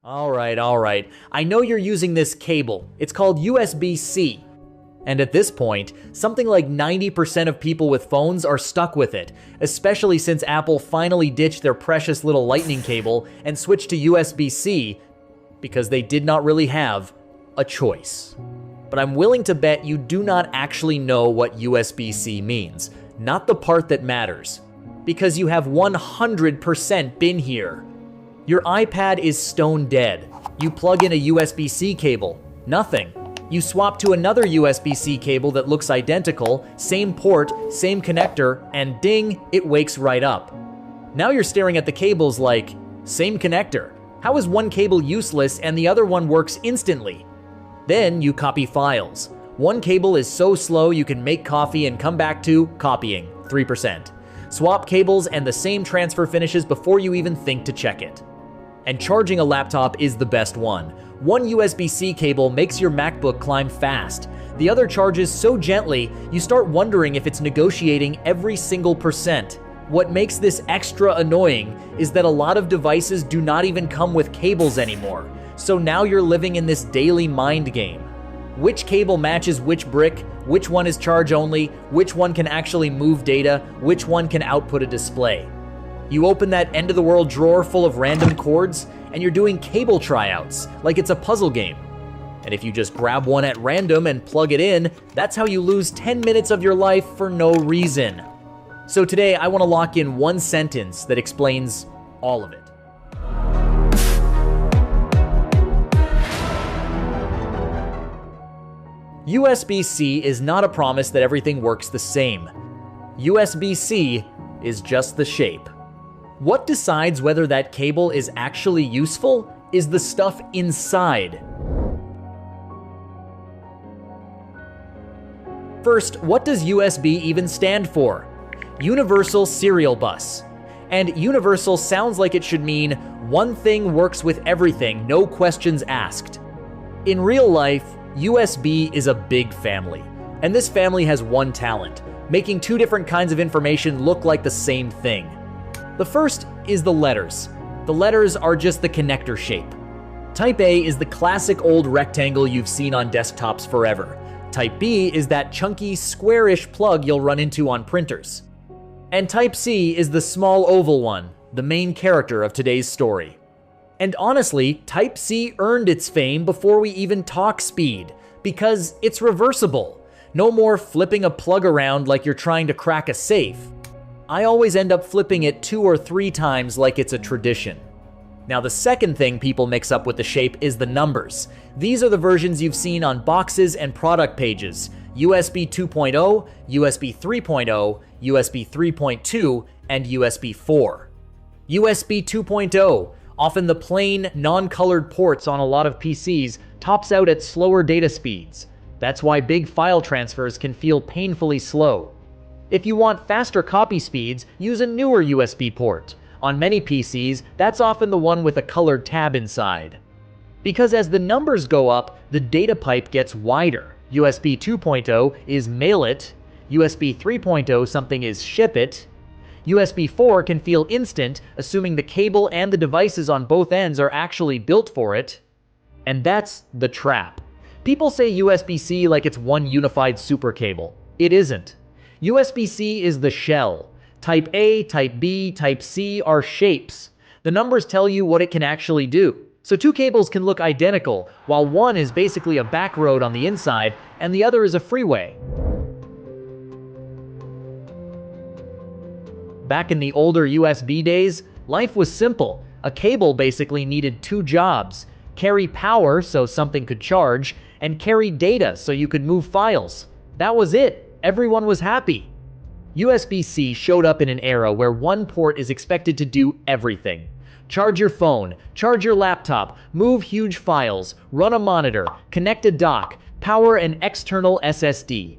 Alright. I know you're using this cable. It's called USB-C. And at this point, something like 90% of people with phones are stuck with it, especially since Apple finally ditched their precious little lightning cable and switched to USB-C because they did not really have a choice. But I'm willing to bet you do not actually know what USB-C means, not the part that matters, because you have 100% been here. Your iPad is stone dead. You plug in a USB-C cable, nothing. You swap to another USB-C cable that looks identical, same port, same connector, and ding, it wakes right up. Now you're staring at the cables like, same connector. How is one cable useless and the other one works instantly? Then you copy files. One cable is so slow you can make coffee and come back to copying, 3%. Swap cables and the same transfer finishes before you even think to check it. And charging a laptop is the best one. One USB-C cable makes your MacBook climb fast. The other charges so gently, you start wondering if it's negotiating every single percent. What makes this extra annoying is that a lot of devices do not even come with cables anymore. So now you're living in this daily mind game. Which cable matches which brick, which one is charge only, which one can actually move data, which one can output a display. You open that end-of-the-world drawer full of random cords, and you're doing cable tryouts, like it's a puzzle game. And if you just grab one at random and plug it in, that's how you lose 10 minutes of your life for no reason. So today, I want to lock in one sentence that explains all of it. USB-C is not a promise that everything works the same. USB-C is just the shape. What decides whether that cable is actually useful is the stuff inside. First, what does USB even stand for? Universal Serial Bus. And universal sounds like it should mean one thing works with everything, no questions asked. In real life, USB is a big family, and this family has one talent, making two different kinds of information look like the same thing. The first is the letters. The letters are just the connector shape. Type A is the classic old rectangle you've seen on desktops forever. Type B is that chunky, squarish plug you'll run into on printers. And Type C is the small oval one, the main character of today's story. And honestly, Type C earned its fame before we even talk speed, because it's reversible. No more flipping a plug around like you're trying to crack a safe. I always end up flipping it 2 or 3 times like it's a tradition. Now the second thing people mix up with the shape is the numbers. These are the versions you've seen on boxes and product pages: USB 2.0, USB 3.0, USB 3.2, and USB 4. USB 2.0, often the plain, non-colored ports on a lot of PCs, tops out at slower data speeds. That's why big file transfers can feel painfully slow. If you want faster copy speeds, use a newer USB port. On many PCs, that's often the one with a colored tab inside. Because as the numbers go up, the data pipe gets wider. USB 2.0 is mail it, USB 3.0 something is ship it, USB 4 can feel instant, assuming the cable and the devices on both ends are actually built for it. And that's the trap. People say USB-C like it's one unified super cable. It isn't. USB-C is the shell. Type A, Type B, Type C are shapes. The numbers tell you what it can actually do. So two cables can look identical, while one is basically a back road on the inside, and the other is a freeway. Back in the older USB days, life was simple. A cable basically needed 2 jobs: carry power so something could charge, and carry data so you could move files. That was it. Everyone was happy. USB-C showed up in an era where one port is expected to do everything. Charge your phone, charge your laptop, move huge files, run a monitor, connect a dock, power an external SSD.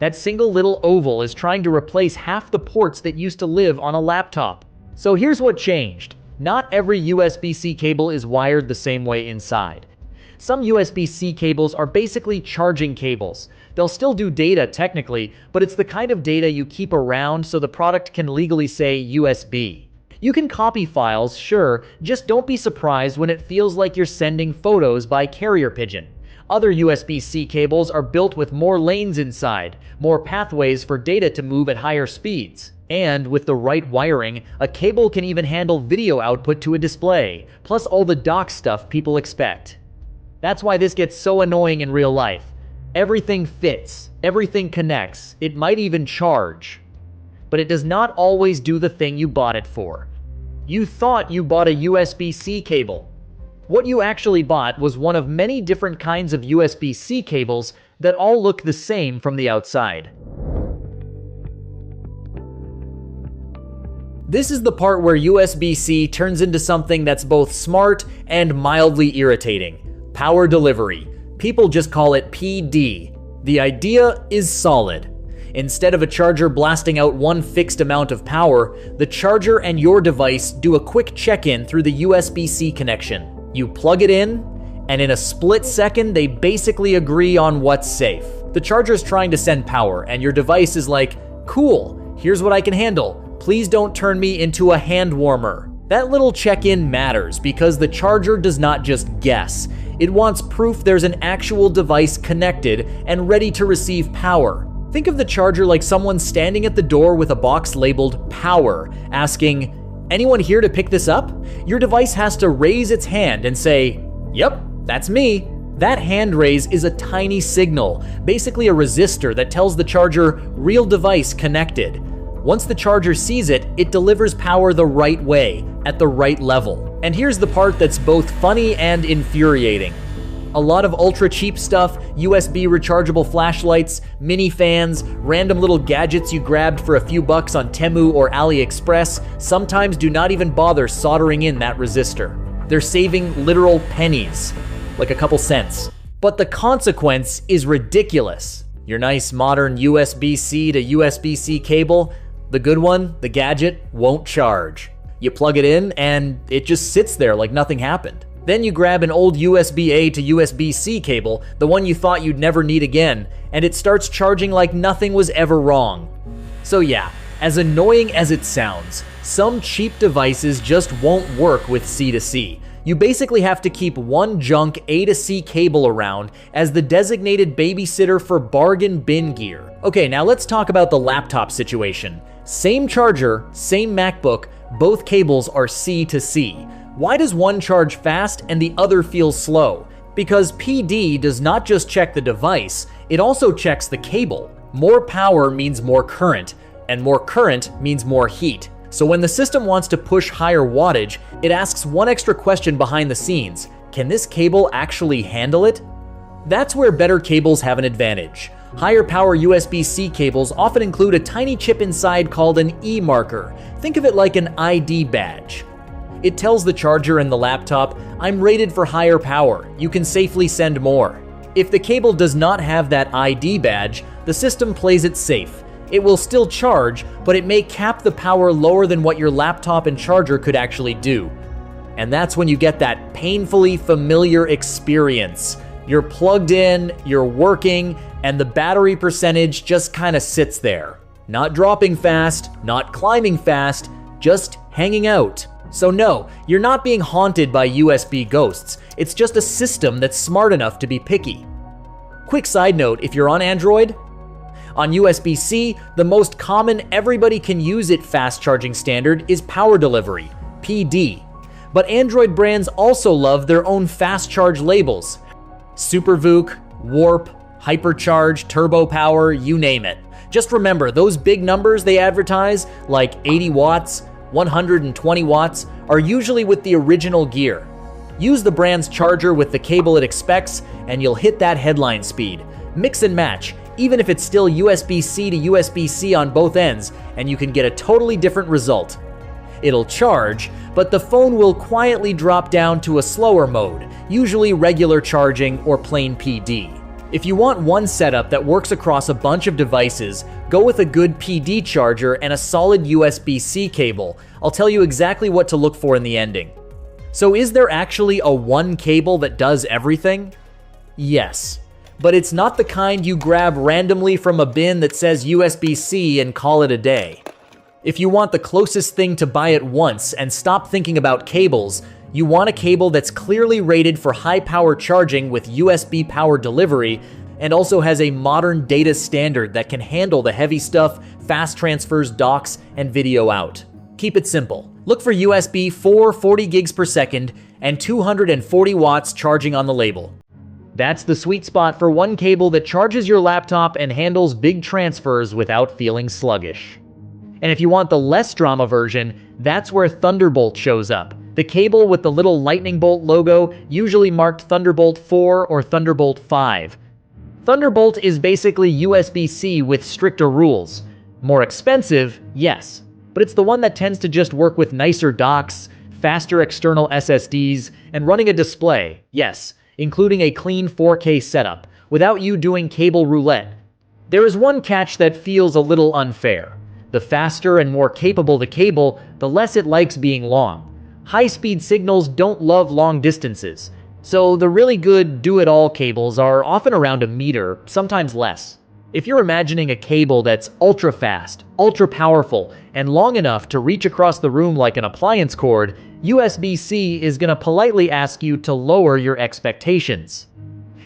That single little oval is trying to replace half the ports that used to live on a laptop. So here's what changed. Not every USB-C cable is wired the same way inside. Some USB-C cables are basically charging cables. They'll still do data technically, but it's the kind of data you keep around so the product can legally say USB. You can copy files, sure, just don't be surprised when it feels like you're sending photos by carrier pigeon. Other USB-C cables are built with more lanes inside, more pathways for data to move at higher speeds. And with the right wiring, a cable can even handle video output to a display, plus all the dock stuff people expect. That's why this gets so annoying in real life. Everything fits, everything connects, it might even charge. But it does not always do the thing you bought it for. You thought you bought a USB-C cable. What you actually bought was one of many different kinds of USB-C cables that all look the same from the outside. This is the part where USB-C turns into something that's both smart and mildly irritating. Power delivery. People just call it PD. The idea is solid. Instead of a charger blasting out one fixed amount of power, the charger and your device do a quick check-in through the USB-C connection. You plug it in, and in a split second, they basically agree on what's safe. The charger's trying to send power, and your device is like, cool, here's what I can handle. Please don't turn me into a hand warmer. That little check-in matters because the charger does not just guess. It wants proof there's an actual device connected and ready to receive power. Think of the charger like someone standing at the door with a box labeled power, asking, anyone here to pick this up? Your device has to raise its hand and say, yep, that's me. That hand raise is a tiny signal, basically a resistor that tells the charger, real device connected. Once the charger sees it, it delivers power the right way, at the right level. And here's the part that's both funny and infuriating. A lot of ultra-cheap stuff, USB rechargeable flashlights, mini fans, random little gadgets you grabbed for a few bucks on Temu or AliExpress, sometimes do not even bother soldering in that resistor. They're saving literal pennies, like a couple cents. But the consequence is ridiculous. Your nice modern USB-C to USB-C cable, the good one, the gadget, won't charge. You plug it in and it just sits there like nothing happened. Then you grab an old USB-A to USB-C cable, the one you thought you'd never need again, and it starts charging like nothing was ever wrong. So yeah, as annoying as it sounds, some cheap devices just won't work with C to C. You basically have to keep one junk A to C cable around as the designated babysitter for bargain bin gear. Okay, now let's talk about the laptop situation. Same charger, same MacBook, both cables are C to C. Why does one charge fast and the other feels slow? Because PD does not just check the device, it also checks the cable. More power means more current, and more current means more heat. So when the system wants to push higher wattage, it asks one extra question behind the scenes. Can this cable actually handle it? That's where better cables have an advantage. Higher power USB-C cables often include a tiny chip inside called an E-marker. Think of it like an ID badge. It tells the charger and the laptop, I'm rated for higher power, you can safely send more. If the cable does not have that ID badge, the system plays it safe. It will still charge, but it may cap the power lower than what your laptop and charger could actually do. And that's when you get that painfully familiar experience. You're plugged in, you're working, and the battery percentage just kind of sits there. Not dropping fast, not climbing fast, just hanging out. So no, you're not being haunted by USB ghosts. It's just a system that's smart enough to be picky. Quick side note, if you're on Android, on USB-C, the most common everybody can use it fast charging standard is power delivery, PD. But Android brands also love their own fast charge labels. SuperVOOC, Warp, Hypercharge, Turbo Power, you name it. Just remember, those big numbers they advertise, like 80 watts, 120 watts, are usually with the original gear. Use the brand's charger with the cable it expects, and you'll hit that headline speed. Mix and match, even if it's still USB-C to USB-C on both ends, and you can get a totally different result. It'll charge, but the phone will quietly drop down to a slower mode, usually regular charging or plain PD. If you want one setup that works across a bunch of devices, go with a good PD charger and a solid USB-C cable. I'll tell you exactly what to look for in the ending. So is there actually a one cable that does everything? Yes, but it's not the kind you grab randomly from a bin that says USB-C and call it a day. If you want the closest thing to buy at once and stop thinking about cables, you want a cable that's clearly rated for high-power charging with USB power delivery and also has a modern data standard that can handle the heavy stuff, fast transfers, docks, and video out. Keep it simple. Look for USB 4 40 gigs per second and 240 watts charging on the label. That's the sweet spot for one cable that charges your laptop and handles big transfers without feeling sluggish. And if you want the less drama version, that's where Thunderbolt shows up. The cable with the little lightning bolt logo, usually marked Thunderbolt 4 or Thunderbolt 5. Thunderbolt is basically USB-C with stricter rules. More expensive, yes, but it's the one that tends to just work with nicer docks, faster external SSDs, and running a display, yes, including a clean 4K setup, without you doing cable roulette. There is one catch that feels a little unfair. The faster and more capable the cable, the less it likes being long. High-speed signals don't love long distances, so the really good do-it-all cables are often around a meter, sometimes less. If you're imagining a cable that's ultra-fast, ultra-powerful, and long enough to reach across the room like an appliance cord, USB-C is gonna politely ask you to lower your expectations.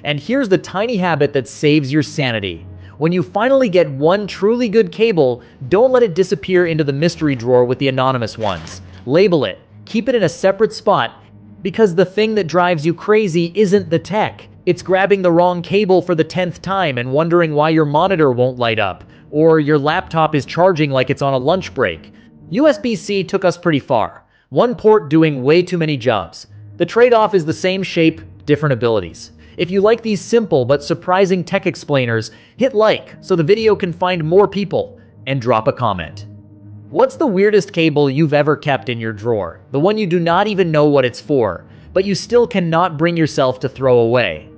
And here's the tiny habit that saves your sanity. When you finally get one truly good cable, don't let it disappear into the mystery drawer with the anonymous ones. Label it, keep it in a separate spot, because the thing that drives you crazy isn't the tech. It's grabbing the wrong cable for the 10th time and wondering why your monitor won't light up, or your laptop is charging like it's on a lunch break. USB-C took us pretty far. One port doing way too many jobs. The trade-off is the same shape, different abilities. If you like these simple but surprising tech explainers, hit like so the video can find more people, and drop a comment. What's the weirdest cable you've ever kept in your drawer? The one you do not even know what it's for, but you still cannot bring yourself to throw away?